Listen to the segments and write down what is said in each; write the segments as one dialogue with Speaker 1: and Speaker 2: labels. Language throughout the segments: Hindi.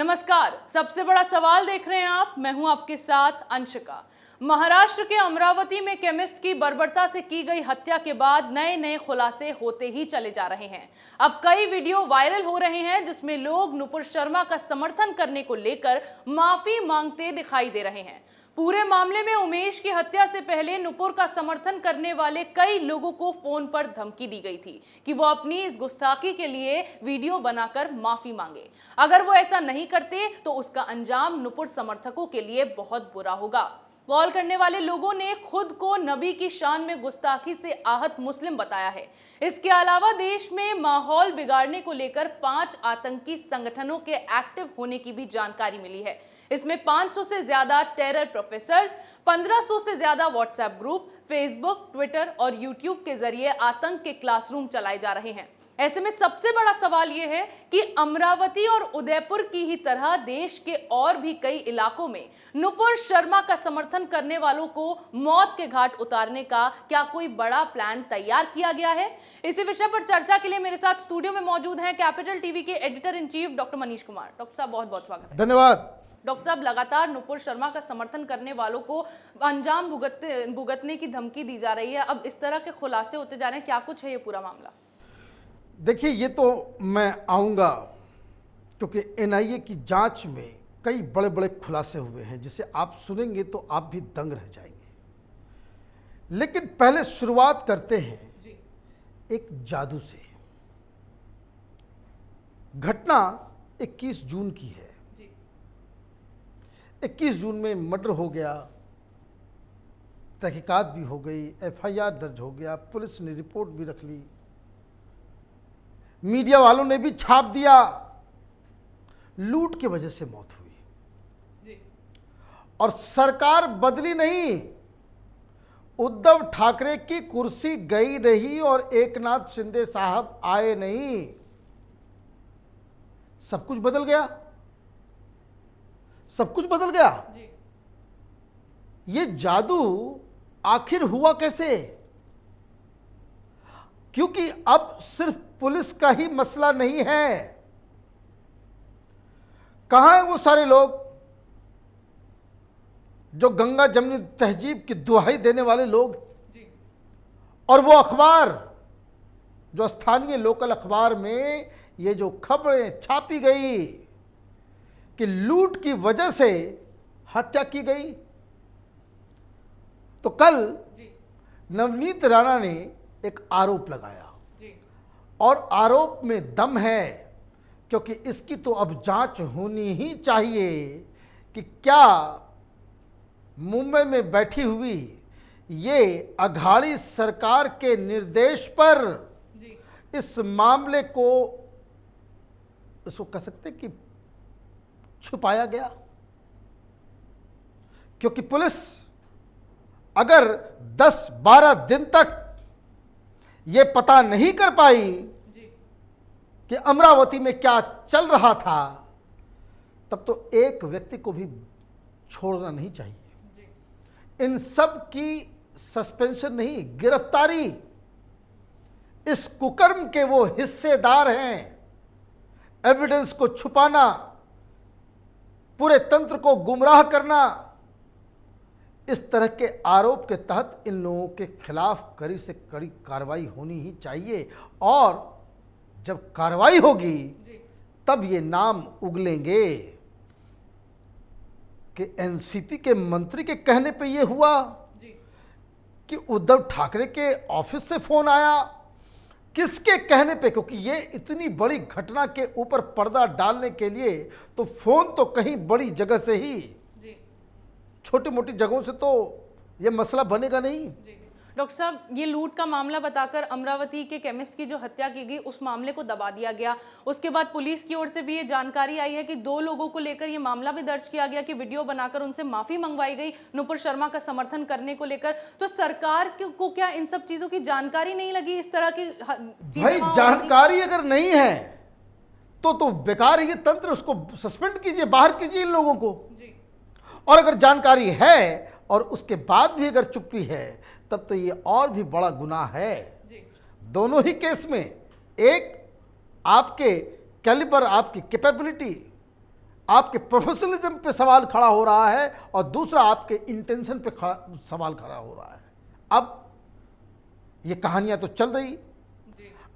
Speaker 1: नमस्कार, सबसे बड़ा सवाल देख रहे हैं आप। मैं हूं आपके साथ अंशिका। महाराष्ट्र के अमरावती में केमिस्ट की बर्बरता से की गई हत्या के बाद नए नए खुलासे होते ही चले जा रहे हैं। अब कई वीडियो वायरल हो रहे हैं जिसमें लोग नुपुर शर्मा का समर्थन करने को लेकर माफी मांगते दिखाई दे रहे हैं। पूरे मामले में उमेश की हत्या से पहले नुपुर का समर्थन करने वाले कई लोगों को फोन पर धमकी दी गई थी कि वो अपनी इस गुस्ताखी के लिए वीडियो बनाकर माफी मांगे। अगर वो ऐसा नहीं करते तो उसका अंजाम नुपुर समर्थकों के लिए बहुत बुरा होगा। कॉल करने वाले लोगों ने खुद को नबी की शान में गुस्ताखी से आहत मुस्लिम बताया है। इसके अलावा देश में माहौल बिगाड़ने को लेकर 5 आतंकी संगठनों के एक्टिव होने की भी जानकारी मिली है। इसमें 500 से ज्यादा टेरर प्रोफेसर्स, 1500 से ज्यादा व्हाट्सएप ग्रुप, फेसबुक, ट्विटर और यूट्यूब के जरिए आतंक के क्लासरूम चलाए जा रहे हैं। ऐसे में सबसे बड़ा सवाल यह है कि अमरावती और उदयपुर की ही तरह देश के और भी कई इलाकों में नुपुर शर्मा का समर्थन करने वालों को मौत के घाट उतारने का क्या कोई बड़ा प्लान तैयार किया गया है? इसी विषय पर चर्चा के लिए मेरे साथ स्टूडियो में मौजूद हैं कैपिटल टीवी के editor in chief doctor Manish Kumar. Doctor साहब, बहुत बहुत स्वागत है।
Speaker 2: धन्यवाद।
Speaker 1: डॉक्टर साहब, लगातार नुपुर शर्मा का समर्थन करने वालों को अंजाम भुगतने की धमकी दी जा रही है। अब इस तरह के खुलासे होते जा रहे हैं, क्या कुछ है ये पूरा मामला?
Speaker 2: देखिए, ये तो मैं आऊँगा क्योंकि एनआईए की जांच में कई बड़े बड़े खुलासे हुए हैं जिसे आप सुनेंगे तो आप भी दंग रह जाएंगे। लेकिन पहले शुरुआत करते हैं एक जादू से। घटना 21 जून की है। 21 जून में मर्डर हो गया, तहकीकात भी हो गई, एफआईआर दर्ज हो गया, पुलिस ने रिपोर्ट भी रख ली, मीडिया वालों ने भी छाप दिया। लूट की वजह से मौत हुई और सरकार बदली नहीं। उद्धव ठाकरे की कुर्सी गई नहीं और एकनाथ शिंदे साहब आए नहीं। सब कुछ बदल गया, सब कुछ बदल गया। ये जादू आखिर हुआ कैसे? क्योंकि अब सिर्फ पुलिस का ही मसला नहीं है। कहां हैं वो सारे लोग जो गंगा जमनी तहजीब की दुहाई देने वाले लोग? और वो अखबार जो स्थानीय लोकल अखबार में ये जो खबरें छापी गई कि लूट की वजह से हत्या की गई, तो कल नवनीत राणा ने एक आरोप लगाया और आरोप में दम है, क्योंकि इसकी तो अब जांच होनी ही चाहिए कि क्या मुंबई में बैठी हुई ये अघाड़ी सरकार के निर्देश पर इस मामले को, इसको कह सकते कि छुपाया गया। क्योंकि पुलिस अगर 10-12 दिन तक ये पता नहीं कर पाई कि अमरावती में क्या चल रहा था, तब तो एक व्यक्ति को भी छोड़ना नहीं चाहिए। इन सब की सस्पेंशन नहीं, गिरफ्तारी। इस कुकर्म के वो हिस्सेदार हैं। एविडेंस को छुपाना, पूरे तंत्र को गुमराह करना, इस तरह के आरोप के तहत इन लोगों के खिलाफ कड़ी से कड़ी कार्रवाई होनी ही चाहिए। और जब कार्रवाई होगी तब ये नाम उगलेंगे कि एनसीपी के मंत्री के कहने पे ये हुआ कि उद्धव ठाकरे के ऑफिस से फोन आया, किसके कहने पे? क्योंकि ये इतनी बड़ी घटना के ऊपर पर्दा डालने के लिए तो फोन तो कहीं बड़ी जगह से ही, छोटी मोटी जगहों से तो ये मसला बनेगा नहीं।
Speaker 1: डॉक्टर साहब, ये लूट का मामला बताकर अमरावती के केमिस्ट की जो हत्या की गई उस मामले को दबा दिया गया। उसके बाद पुलिस की ओर से भी ये जानकारी आई है कि 2 लोगों को लेकर ये मामला भी दर्ज किया गया कि वीडियो बनाकर उनसे माफी मंगवाई गई नुपुर शर्मा का समर्थन करने को लेकर। तो सरकार को क्या इन सब चीजों की जानकारी नहीं लगी? इस तरह की
Speaker 2: भाई जानकारी अगर नहीं है तो बेकार ये तंत्र, उसको सस्पेंड कीजिए, बाहर कीजिए इन लोगों को। और अगर जानकारी है और उसके बाद भी अगर चुप्पी है तब तो ये और भी बड़ा गुनाह है। दोनों ही केस में, एक आपके कैलिबर, आपकी कैपेबिलिटी, आपके प्रोफेशनलिज्म पे सवाल खड़ा हो रहा है और दूसरा आपके इंटेंशन पे सवाल खड़ा हो रहा है। अब ये कहानियां तो चल रही,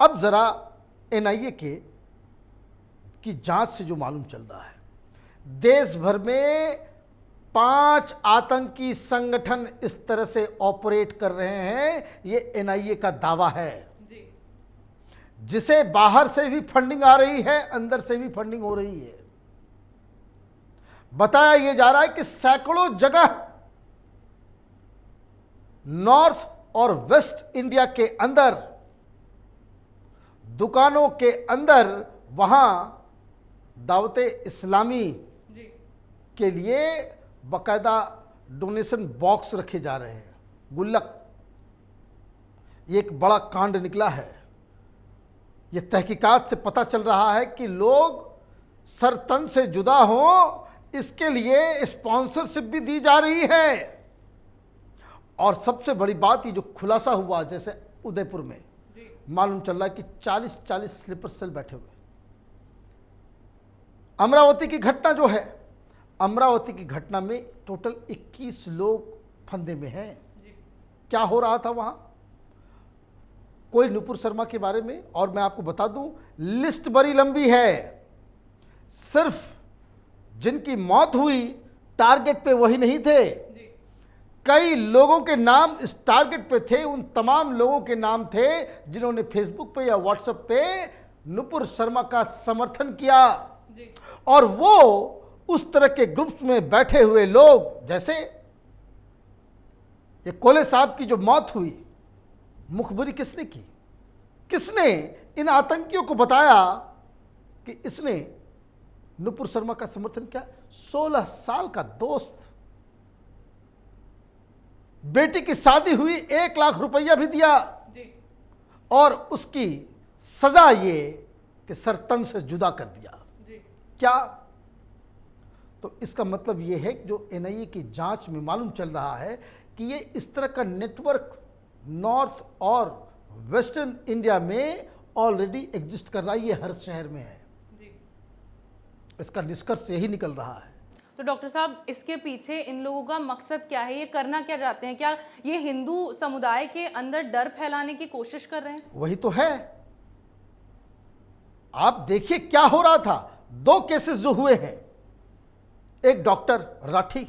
Speaker 2: अब जरा एनआईए की जांच से जो मालूम चल रहा है, देश भर में 5 आतंकी संगठन इस तरह से ऑपरेट कर रहे हैं, ये एनआईए का दावा है, जिसे बाहर से भी फंडिंग आ रही है, अंदर से भी फंडिंग हो रही है। बताया यह जा रहा है कि सैकड़ों जगह नॉर्थ और वेस्ट इंडिया के अंदर, दुकानों के अंदर, वहां दावते इस्लामी के लिए बाकायदा डोनेशन बॉक्स रखे जा रहे हैं, गुल्लक। ये एक बड़ा कांड निकला है। ये तहकीकात से पता चल रहा है कि लोग सर तन से जुदा हों, इसके लिए स्पॉन्सरशिप भी दी जा रही है। और सबसे बड़ी बात, ये जो खुलासा हुआ, जैसे उदयपुर में मालूम चल रहा है कि 40-40 स्लीपर सेल बैठे हुए। अमरावती की घटना जो है, अमरावती की घटना में टोटल 21 लोग फंदे में हैं। क्या हो रहा था वहां? कोई नुपुर शर्मा के बारे में, और मैं आपको बता दूं, लिस्ट बड़ी लंबी है। सिर्फ जिनकी मौत हुई टारगेट पे वही नहीं थे, कई लोगों के नाम इस टारगेट पे थे। उन तमाम लोगों के नाम थे जिन्होंने फेसबुक पे या व्हाट्सएप पे नुपुर शर्मा का समर्थन किया। और वो उस तरह के ग्रुप्स में बैठे हुए लोग, जैसे ये कोले साहब की जो मौत हुई, मुखबिरी किसने की? किसने इन आतंकियों को बताया कि इसने नुपुर शर्मा का समर्थन किया? 16 साल का दोस्त, बेटी की शादी हुई, 1 लाख रुपया भी दिया, और उसकी सजा ये कि सर तन से जुदा कर दिया। क्या? तो इसका मतलब ये है कि जो एनआईए की जांच में मालूम चल रहा है कि ये इस तरह का नेटवर्क नॉर्थ और वेस्टर्न इंडिया में ऑलरेडी एग्जिस्ट कर रहा है। ये हर शहर में है। इसका निष्कर्ष यही निकल रहा है।
Speaker 1: तो डॉक्टर साहब, इसके पीछे इन लोगों का मकसद क्या है? ये करना क्या चाहते हैं? क्या ये हिंदू समुदाय के अंदर डर फैलाने की कोशिश कर रहे हैं?
Speaker 2: वही तो है। आप देखिए क्या हो रहा था। 2 केसेस जो हुए हैं, एक डॉक्टर राठी,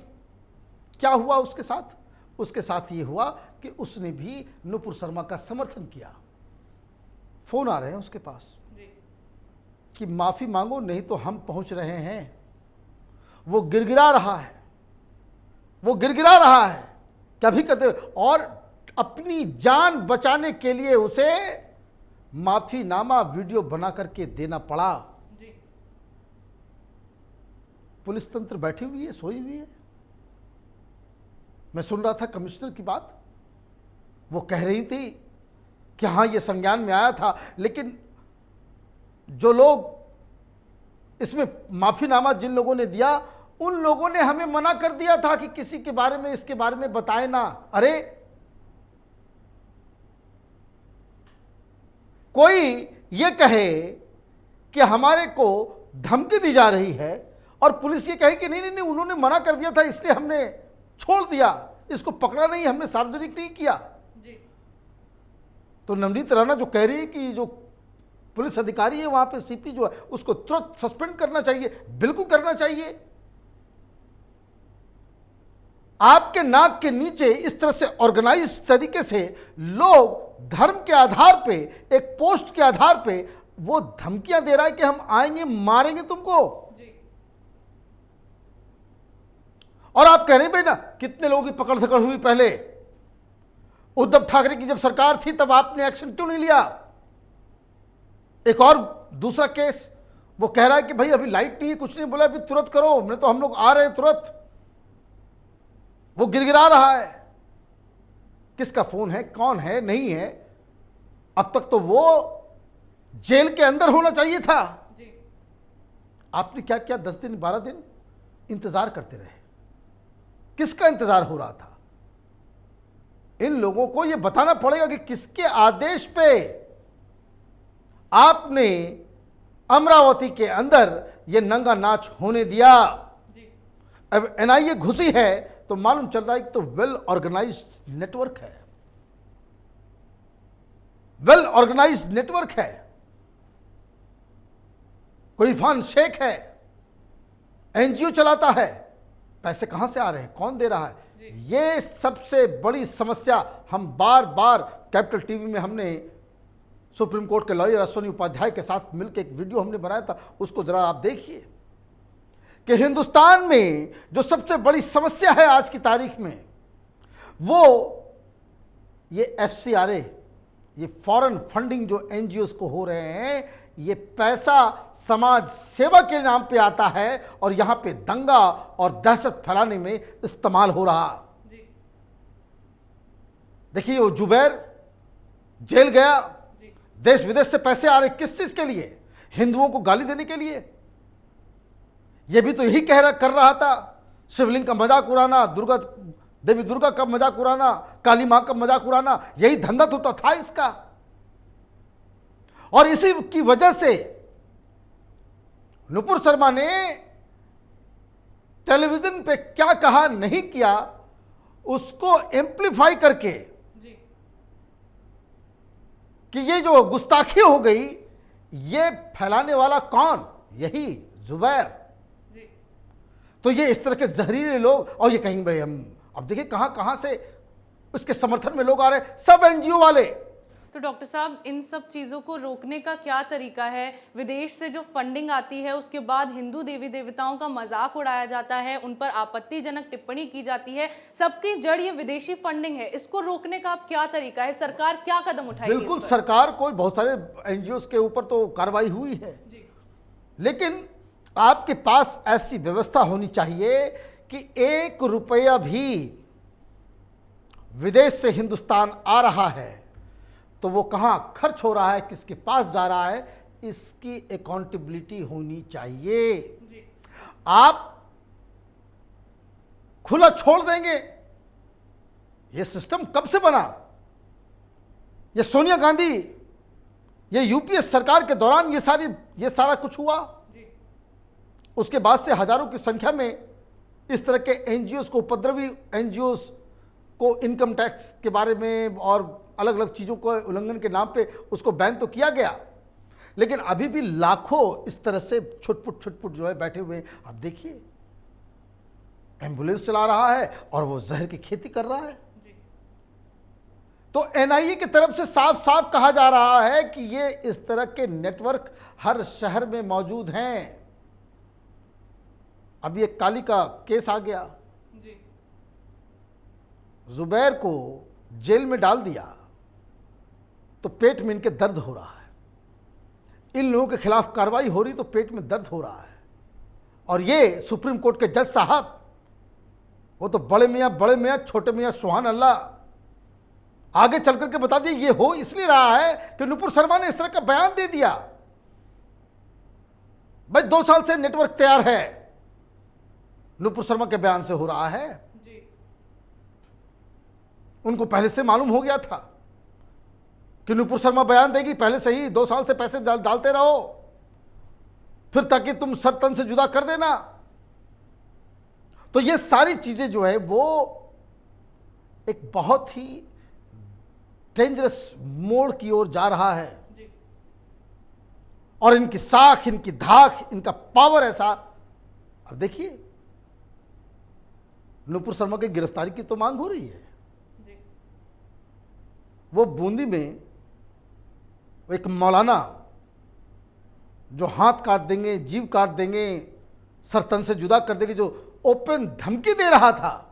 Speaker 2: क्या हुआ उसके साथ? उसके साथ ये हुआ कि उसने भी नुपुर शर्मा का समर्थन किया। फोन आ रहे हैं उसके पास कि माफी मांगो नहीं तो हम पहुंच रहे हैं। वो गिड़गिड़ा रहा है, वो गिड़गिड़ा रहा है, कभी कहते, और अपनी जान बचाने के लिए उसे माफीनामा वीडियो बना करके देना पड़ा। पुलिस तंत्र बैठी हुई है, सोई हुई है। मैं सुन रहा था कमिश्नर की बात, वो कह रही थी कि हाँ ये संज्ञान में आया था, लेकिन जो लोग इसमें माफीनामा जिन लोगों ने दिया, उन लोगों ने हमें मना कर दिया था कि किसी के बारे में, इसके बारे में बताए ना। अरे कोई ये कहे कि हमारे को धमकी दी जा रही है और पुलिस ये कहे कि नहीं नहीं नहीं उन्होंने मना कर दिया था इसलिए हमने छोड़ दिया, इसको पकड़ा नहीं, हमने सार्वजनिक नहीं किया। तो नवनीत राणा जो कह रही है कि जो पुलिस अधिकारी है वहां पे, सीपी जो है, उसको तुरंत सस्पेंड करना चाहिए, बिल्कुल करना चाहिए। आपके नाक के नीचे इस तरह से ऑर्गेनाइज तरीके से लोग धर्म के आधार पे, एक पोस्ट के आधार पे वो धमकियां दे रहा है कि हम आएंगे मारेंगे तुमको। और आप कह रहे हैं भाई ना, कितने लोगों की पकड़ धकड़ हुई पहले। उद्धव ठाकरे की जब सरकार थी तब आपने एक्शन क्यों नहीं लिया? एक और दूसरा केस, वो कह रहा है कि भाई अभी लाइट नहीं है, कुछ नहीं, बोला अभी तुरंत करो, हमने तो हम लोग आ रहे हैं तुरंत। वो गिड़गिड़ा रहा है। किसका फोन है, कौन है, नहीं है? अब तक तो वो जेल के अंदर होना चाहिए था। आपने क्या किया? 10 दिन 12 दिन इंतजार करते रहे। किसका इंतजार हो रहा था? इन लोगों को यह बताना पड़ेगा कि किसके आदेश पे आपने अमरावती के अंदर ये नंगा नाच होने दिया।
Speaker 1: जी।
Speaker 2: अब एनआईए घुसी है तो मालूम चल रहा है कि तो वेल ऑर्गेनाइज्ड नेटवर्क है, वेल ऑर्गेनाइज्ड नेटवर्क है। कोई इरफान शेख है, एनजीओ चलाता है, पैसे कहां से आ रहे हैं, कौन दे रहा है, ये सबसे बड़ी समस्या। हम बार बार कैपिटल टीवी में हमने सुप्रीम कोर्ट के लॉयर अश्विनी उपाध्याय के साथ मिलकर एक वीडियो हमने बनाया था, उसको जरा आप देखिए कि हिंदुस्तान में जो सबसे बड़ी समस्या है आज की तारीख में, वो ये एफसीआरए, ये फॉरेन फंडिंग जो एनजीओ को हो रहे हैं, ये पैसा समाज सेवा के नाम पे आता है और यहां पे दंगा और दहशत फैलाने में इस्तेमाल हो रहा। देखिए वो जुबैर जेल गया, देश विदेश से पैसे आ रहे, किस चीज के लिए, हिंदुओं को गाली देने के लिए। ये भी तो यही कर रहा था, शिवलिंग का मजाक उड़ाना, देवी दुर्गा का मजाक उड़ाना, काली मां का मजाक उड़ाना, यही धंधा तो था इसका। और इसी की वजह से नुपुर शर्मा ने टेलीविजन पे क्या कहा नहीं किया, उसको एम्प्लीफाई करके कि ये जो गुस्ताखी हो गई, ये फैलाने वाला कौन, यही जुबैर। तो ये इस तरह के जहरीले लोग, और ये कहेंगे भाई हम, अब देखिए कहां कहां से उसके समर्थन में लोग आ रहे हैं, सब एनजीओ वाले।
Speaker 1: तो डॉक्टर साहब, इन सब चीज़ों को रोकने का क्या तरीका है? विदेश से जो फंडिंग आती है, उसके बाद हिंदू देवी देवताओं का मजाक उड़ाया जाता है, उन पर आपत्तिजनक टिप्पणी की जाती है, सबकी जड़ ये विदेशी फंडिंग है। इसको रोकने का आप क्या तरीका है, सरकार क्या कदम उठाएगी?
Speaker 2: बिल्कुल, सरकार को बहुत सारे एनजीओ के ऊपर तो कार्रवाई हुई है, लेकिन आपके पास ऐसी व्यवस्था होनी चाहिए कि 1 रुपया भी विदेश से हिंदुस्तान आ रहा है तो वो कहां खर्च हो रहा है, किसके पास जा रहा है, इसकी अकाउंटेबिलिटी होनी चाहिए। आप खुला छोड़ देंगे, ये सिस्टम कब से बना, ये सोनिया गांधी, ये यूपीए सरकार के दौरान ये सारा कुछ हुआ। उसके बाद से हजारों की संख्या में इस तरह के एनजीओ को, उपद्रवी एनजीओ को इनकम टैक्स के बारे में और अलग अलग चीज़ों को उल्लंघन के नाम पे उसको बैन तो किया गया, लेकिन अभी भी लाखों इस तरह से छुटपुट जो है बैठे हुए। आप देखिए, एम्बुलेंस चला रहा है और वो जहर की खेती कर रहा है। तो एनआईए की तरफ से साफ साफ कहा जा रहा है कि ये इस तरह के नेटवर्क हर शहर में मौजूद हैं। अभी एक काली का केस आ गया, जुबैर को जेल में डाल दिया तो पेट में इनके दर्द हो रहा है, इन लोगों के खिलाफ कार्रवाई हो रही तो पेट में दर्द हो रहा है। और ये सुप्रीम कोर्ट के जज साहब, वो तो बड़े मियाँ छोटे मियाँ सुभान अल्लाह आगे चल करके बता दिए ये हो इसलिए रहा है कि नुपुर शर्मा ने इस तरह का बयान दे दिया। भाई 2 साल से नेटवर्क तैयार है, नुपुर शर्मा के बयान से हो रहा है। उनको पहले से मालूम हो गया था कि नुपुर शर्मा बयान देगी, पहले से ही 2 साल से पैसे डालते रहो, फिर ताकि तुम सब तन से जुदा कर देना। तो ये सारी चीजें जो है वो एक बहुत ही डेंजरस मोड़ की ओर जा रहा है। और इनकी साख, इनकी धाक, इनका पावर ऐसा। अब देखिए, नुपुर शर्मा की गिरफ्तारी की तो मांग हो रही है। वो बूंदी में एक मौलाना जो हाथ काट देंगे, जीभ काट देंगे, सर तन से जुदा कर देंगे, जो ओपन धमकी दे रहा था,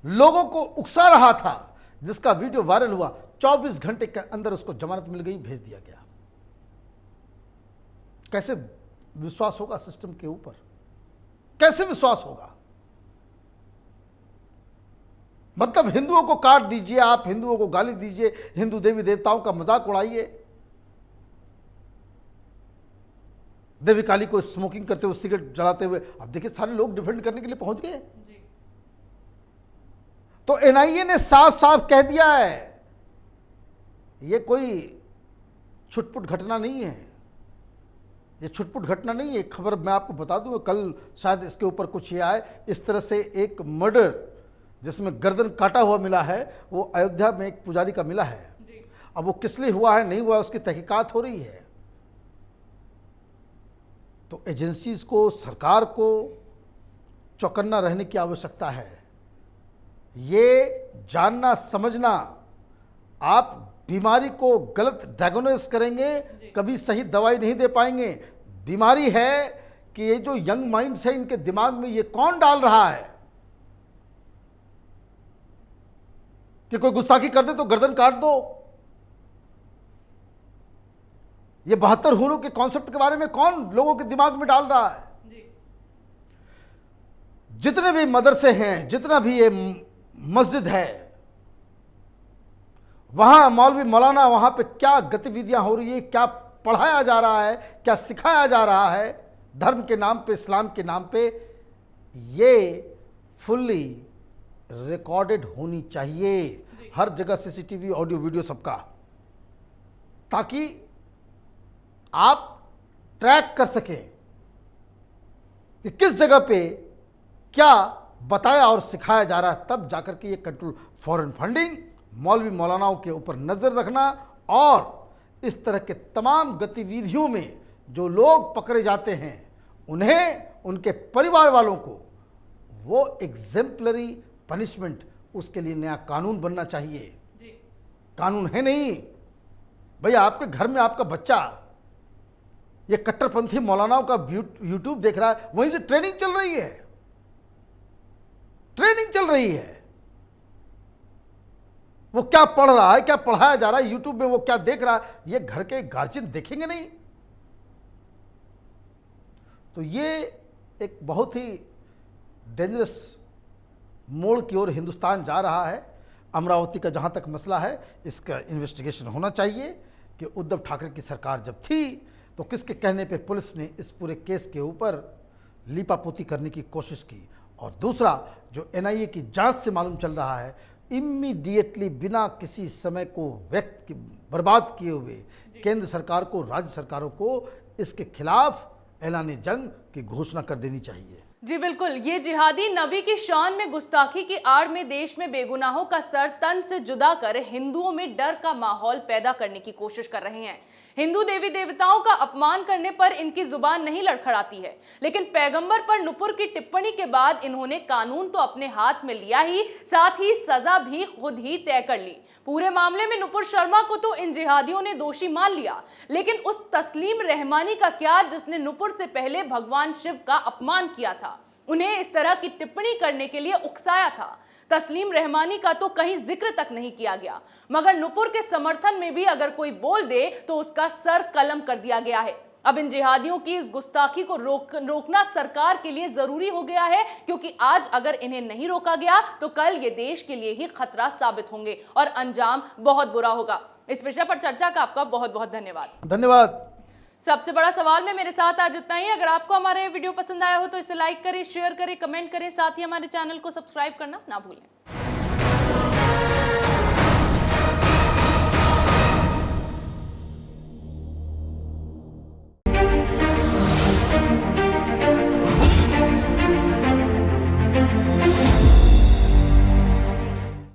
Speaker 2: लोगों को उकसा रहा था, जिसका वीडियो वायरल हुआ, 24 घंटे के अंदर उसको जमानत मिल गई, भेज दिया गया। कैसे विश्वास होगा सिस्टम के ऊपर, कैसे विश्वास होगा? मतलब हिंदुओं को काट दीजिए, आप हिंदुओं को गाली दीजिए, हिंदू देवी देवताओं का मजाक उड़ाइए, देवी काली को स्मोकिंग करते हुए, सिगरेट जलाते हुए, अब देखिए सारे लोग डिफेंड करने के लिए पहुंच गए। तो एनआईए ने साफ साफ कह दिया है, ये कोई छुटपुट घटना नहीं है, ये छुटपुट घटना नहीं है, खबर मैं आपको बता दूं, कल शायद इसके ऊपर कुछ ये आए। इस तरह से एक मर्डर जिसमें गर्दन काटा हुआ मिला है, वो अयोध्या में एक पुजारी का मिला है। अब वो किस लिए हुआ है नहीं हुआ, उसकी तहकीकात हो रही है। तो एजेंसीज को, सरकार को चौकन्ना रहने की आवश्यकता है। ये जानना समझना, आप बीमारी को गलत डायग्नोस करेंगे, कभी सही दवाई नहीं दे पाएंगे। बीमारी है कि ये जो यंग माइंड्स है, इनके दिमाग में ये कौन डाल रहा है कि कोई गुस्ताखी कर दे तो गर्दन काट दो। ये 72 हुनों के कॉन्सेप्ट के बारे में कौन लोगों के दिमाग में डाल रहा है? जितने भी मदरसे हैं, जितना भी ये मस्जिद है, वहां मौलवी मौलाना, वहां पे क्या गतिविधियां हो रही है, क्या पढ़ाया जा रहा है, क्या सिखाया जा रहा है धर्म के नाम पे, इस्लाम के नाम पे, ये फुल्ली रिकॉर्डेड होनी चाहिए हर जगह, सीसीटीवी, ऑडियो, वीडियो, सबका, ताकि आप ट्रैक कर सकें कि किस जगह पे क्या बताया और सिखाया जा रहा है। तब जाकर के ये कंट्रोल, फॉरेन फंडिंग, मौलवी मौलानाओं के ऊपर नज़र रखना, और इस तरह के तमाम गतिविधियों में जो लोग पकड़े जाते हैं, उन्हें, उनके परिवार वालों को वो एग्जेम्पलरी पनिशमेंट, उसके लिए नया कानून बनना चाहिए। कानून है नहीं भैया, आपके घर में आपका बच्चा ये कट्टरपंथी मौलानाओं का यूट्यूब देख रहा है, वहीं से ट्रेनिंग चल रही है, ट्रेनिंग चल रही है। वो क्या पढ़ रहा है, क्या पढ़ाया जा रहा है यूट्यूब में, वो क्या देख रहा है, ये घर के गार्जियन देखेंगे नहीं। तो ये एक बहुत ही डेंजरस मोड़ की ओर हिंदुस्तान जा रहा है। अमरावती का जहां तक मसला है, इसका इन्वेस्टिगेशन होना चाहिए कि उद्धव ठाकरे की सरकार जब थी तो किसके कहने पे पुलिस ने इस पूरे केस के ऊपर लीपापोती करने की कोशिश की। और दूसरा, जो एनआईए की जांच से मालूम चल रहा है, इमीडिएटली बिना किसी समय को व्यक्त बर्बाद किए हुए केंद्र सरकार को, राज्य सरकारों को इसके खिलाफ ऐलान जंग की घोषणा कर देनी चाहिए।
Speaker 1: जी बिल्कुल, ये जिहादी नबी की शान में गुस्ताखी की आड़ में देश में बेगुनाहों का सर तन से जुदा कर हिंदुओं में डर का माहौल पैदा करने की कोशिश कर रहे हैं। हिंदू देवी देवताओं का अपमान करने पर इनकी जुबान नहीं लड़खड़ाती है, लेकिन पैगंबर पर नुपुर की टिप्पणी के बाद इन्होंने कानून तो अपने हाथ में लिया ही, साथ ही सजा भी खुद ही तय कर ली। पूरे मामले में नुपुर शर्मा को तो इन जिहादियों ने दोषी मान लिया, लेकिन उस तस्लीम रहमानी का क्या, जिसने नुपुर से पहले भगवान शिव का अपमान किया था, उन्हें इस तरह की टिप्पणी करने के लिए उकसाया था। तस्लीम रहमानी का तो कहीं जिक्र तक नहीं किया गया, मगर नुपुर के समर्थन में भी अगर कोई बोल दे तो उसका सर कलम कर दिया गया है। अब इन जिहादियों की इस गुस्ताखी को रोकना सरकार के लिए जरूरी हो गया है, क्योंकि आज अगर इन्हें नहीं रोका गया तो कल ये देश के लिए ही खतरा साबित होंगे और अंजाम बहुत बुरा होगा। इस विषय पर चर्चा का आपका बहुत बहुत धन्यवाद।
Speaker 2: धन्यवाद।
Speaker 1: सबसे बड़ा सवाल में मेरे साथ आज इतना ही। अगर आपको हमारे वीडियो पसंद आया हो तो इसे लाइक करें, शेयर करें, कमेंट करें, साथ ही हमारे चैनल को सब्सक्राइब करना ना भूलें।